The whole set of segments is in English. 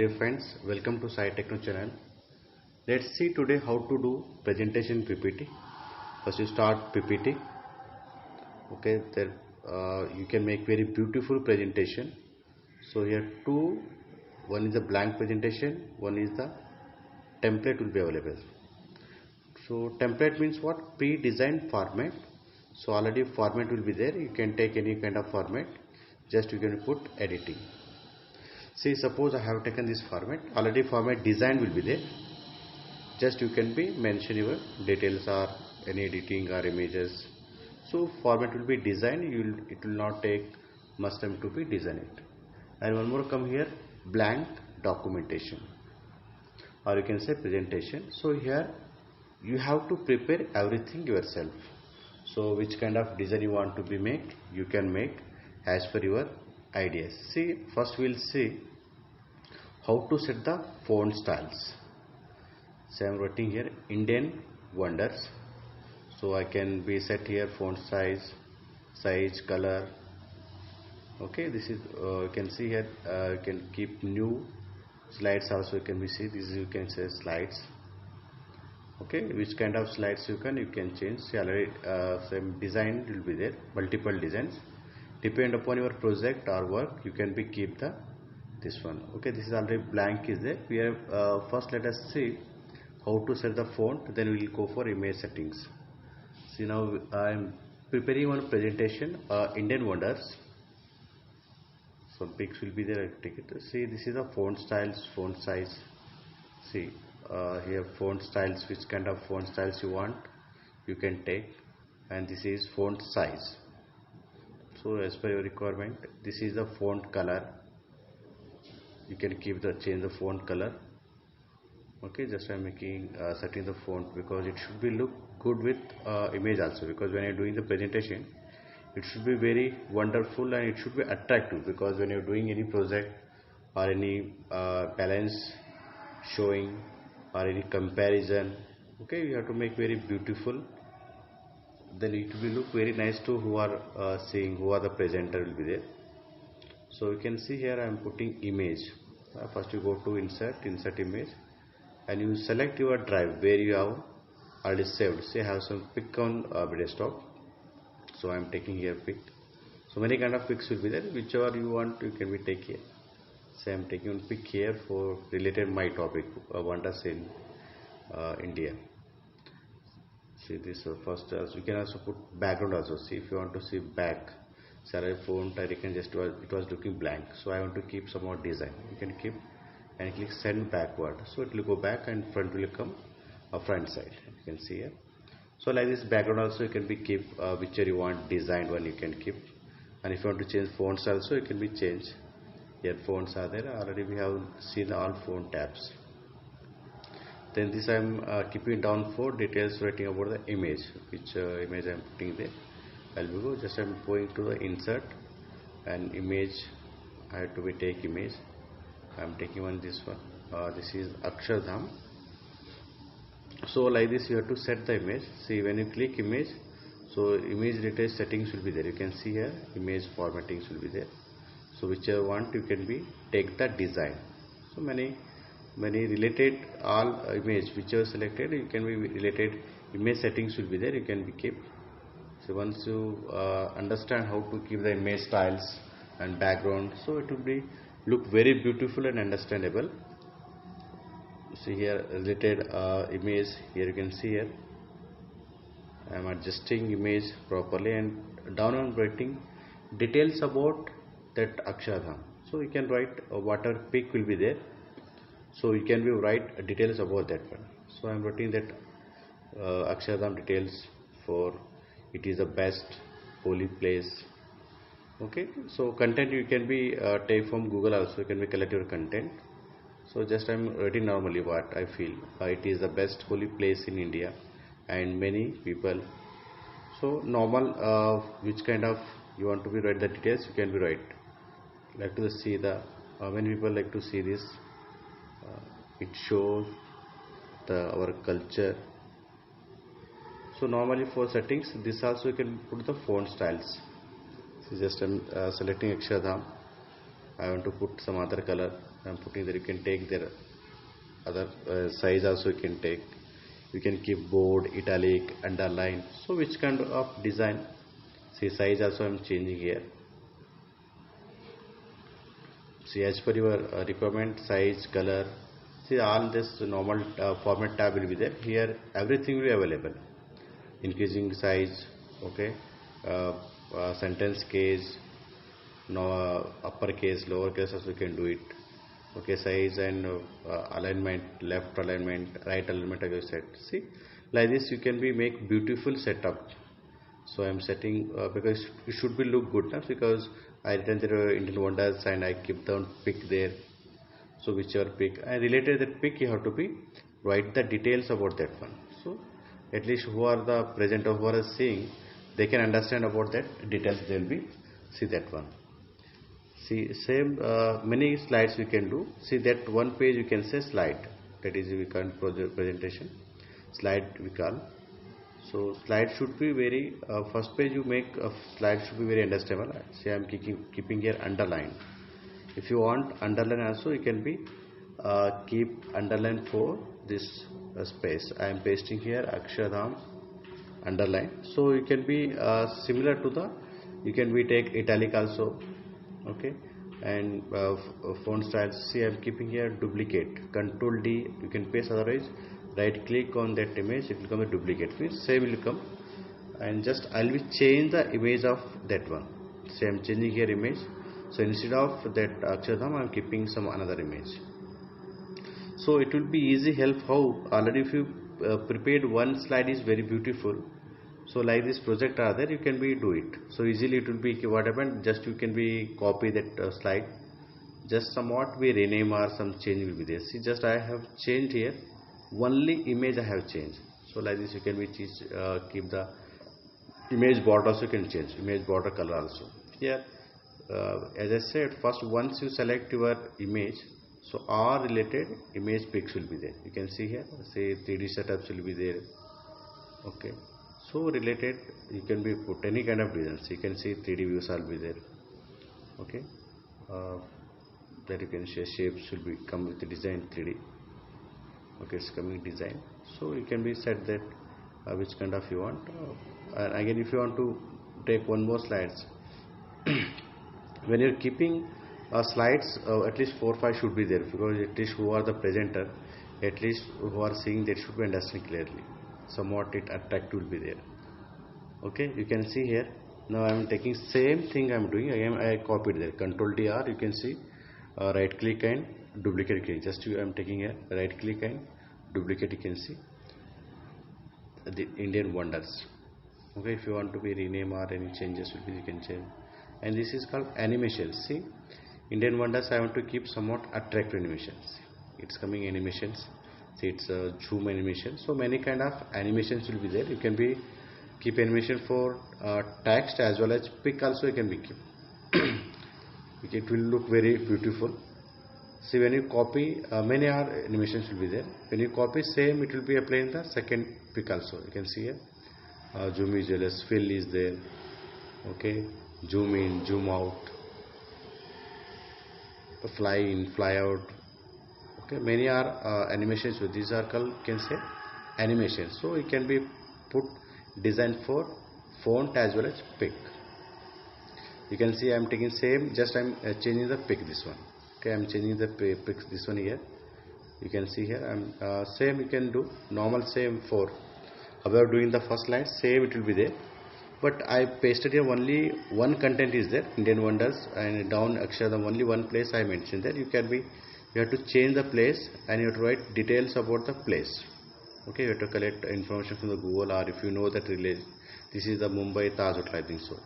Dear friends, welcome to Sai Techno channel. Let's see today how to do presentation PPT. First you start PPT. Okay, there you can make very beautiful presentation. So here two, one is a blank presentation, one is the template will be available. So template means what? Pre-designed format. So already format will be there. You can take any kind of format. Just you can put editing. See, suppose I have taken this format, already format design will be there. Just you can be mention your details or any editing or images. So format will be designed, it will not take much time to be design it. And one more come here, blank documentation, or you can say presentation. So here you have to prepare everything yourself. So which kind of design you want to be make, you can make as per your ideas. See, first we'll see how to set the font styles. So I'm writing here Indian Wonders. So I can be set here font size, color. Okay, this is you can see here. You can keep new slides also. You can be see this is you can say slides. Okay, which kind of slides you can change. See, already same design will be there, multiple designs. Depend upon your project or work, you can be keep the this one. Okay, this is already blank is there. We have first let us see how to set the font, then we will go for image settings. See, now I am preparing one presentation, Indian Wonders. Some pics will be there. I take it. See, this is the font styles, font size. See here font styles, which kind of font styles you want you can take, and this is font size. So as per your requirement, this is the font color. You can keep the change the font color. Okay, just I'm making setting the font because it should be look good with image also, because when you're doing the presentation it should be very wonderful and it should be attractive, because when you're doing any project or any balance showing or any comparison, okay, you have to make very beautiful, then it will look very nice to who are seeing, who are the presenter will be there. So you can see here I am putting image. First you go to insert image, and you select your drive where you have already saved. Say I have some pic on desktop, so I am taking here pic. So many kind of pics will be there, whichever you want you can be take here. Say I am taking one pic here for related my topic, wonders in India. See this first, you can also put background also. See, if you want to see back, say font I can just it was looking blank, so I want to keep some more design. You can keep and click send backward, so it will go back and front will come a front side. You can see here. So like this background also you can be keep whichever you want designed one you can keep, and if you want to change fonts also you can be change. Here fonts are there already, we have seen all font tabs. Then this I am keeping down for details writing about the image, which image I am putting there. I'll go just I am going to the insert and image. I have to be take image. I am taking one this one. This is Akshardham. So like this you have to set the image. See, when you click image, so image detail settings will be there. You can see here image formattings will be there. So whichever want you can be take the design. So many related all image whichever selected you can be related image settings will be there, you can be keep. So once you understand how to keep the image styles and background, so it will be look very beautiful and understandable. See here related image, here you can see here I am adjusting image properly, and down on writing details about that Akshardham. So you can write whatever pic will be there, so you can be write details about that one. So I am writing that Akshardham details for it is the best holy place. Okay, so content you can be take from Google also, you can be collect your content. So just I am writing normally what I feel it is the best holy place in India and many people. So normal which kind of you want to be write the details you can be write. Like to see the many people like to see this. It shows our culture. So normally for settings this also you can put the font styles. So just I'm selecting Akshardham. I want to put some other color. I'm putting there. You can take their other size also, you can take. You can keep bold, italic, underline. So which kind of design? See, size also I'm changing here. See, as per your requirement, size, color. See, all this normal format tab will be there. Here everything will be available, increasing size. Okay, uh, sentence case, no, uppercase, lowercase also you can do it. Okay, size and alignment, left alignment, right alignment, as I said. See, like this you can be make beautiful setup. So I'm setting because it should be look good now, because I written the Indian wonders and I keep down pick there. So whichever pick and related that pick, you have to be write the details about that one. So at least who are the present or who are seeing, they can understand about that details, they will be see that one. See, same many slides we can do. See, that one page you can say slide, that is we can presentation slide we call. So slide should be very first page you make a slide should be very understandable. See, I am keeping here underline. If you want underline also, you can be keep underline for this space. I am pasting here Akshardham underline. So you can be similar to the, you can be take italic also. Okay, and font styles. See, I am keeping here duplicate. Control D you can paste, otherwise right click on that image, it will come a duplicate. Means same will come, and just I will change the image of that one. So I am changing here image. So instead of that Akshardham, I am keeping some another image. So it will be easy help how already if you prepared one slide is very beautiful. So like this project are there, you can be do it. So easily it will be what happened, just you can be copy that slide, just somewhat we rename or some change will be there. See, just I have changed here, only image I have changed. So like this you can be keep the image border also, you can change image border color also. Here as I said, first once you select your image, so all related image pics will be there. You can see here, say 3D setups will be there. Okay, so related you can be put any kind of designs. You can see 3D views will be there. Okay, uh, that you can share shapes will be come with the design 3D. Okay, it's coming design. So you can be set that which kind of you want. And again, if you want to take one more slides, when you're keeping slides, at least 4 or 5 should be there, because at least who are the presenter, at least who are seeing, that should be understand clearly. Somewhat it attractive will be there. Okay, you can see here. Now I am taking same thing I am doing. I copied there. Control DR. You can see right click and duplicate click. Just I am taking a right click and duplicate. You can see the Indian wonders. Okay, if you want to be rename or any changes will be, you can change. And this is called animations. See, Indian wonders, I want to keep somewhat attractive animations. It's coming animations. See, it's a zoom animation. So many kind of animations will be there. You can be keep animation for text as well as pic also, you can be keep. It will look very beautiful. See, when you copy, many are animations will be there. When you copy same, it will be applying the second pic also. You can see here. Zoom is jealous, fill is there. Okay, zoom in, zoom out, fly in, fly out. Okay, many are animations. So these are called, can say, animations. So it can be put design for font as well as pic. You can see I am taking same, just I am changing the pic this one. Okay, I am changing the pic this one here. You can see here I am same you can do normal same for however doing the first line, same it will be there. But I pasted here only one content is there, Indian wonders, and down Akshardham only one place I mentioned there. You can be, you have to change the place and you have to write details about the place. Okay, you have to collect information from the Google, or if you know that this is the Mumbai Taj Hotel, I think so.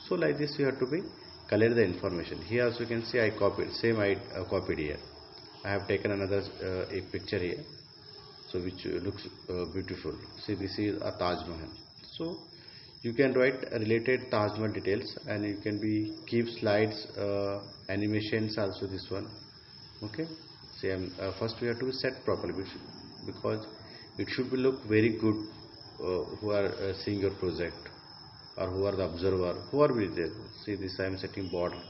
So like this you have to be collect the information. Here also you can see I copied, same I copied here. I have taken another a picture here, so which looks beautiful. See, this is a Taj Mahal. So you can write related Taj Mahal details, and you can be keep slides, animations also this one. Okay, same first we have to set properly, because it should be look very good who are seeing your project, or who are the observer, who are with there. See, this I am setting border.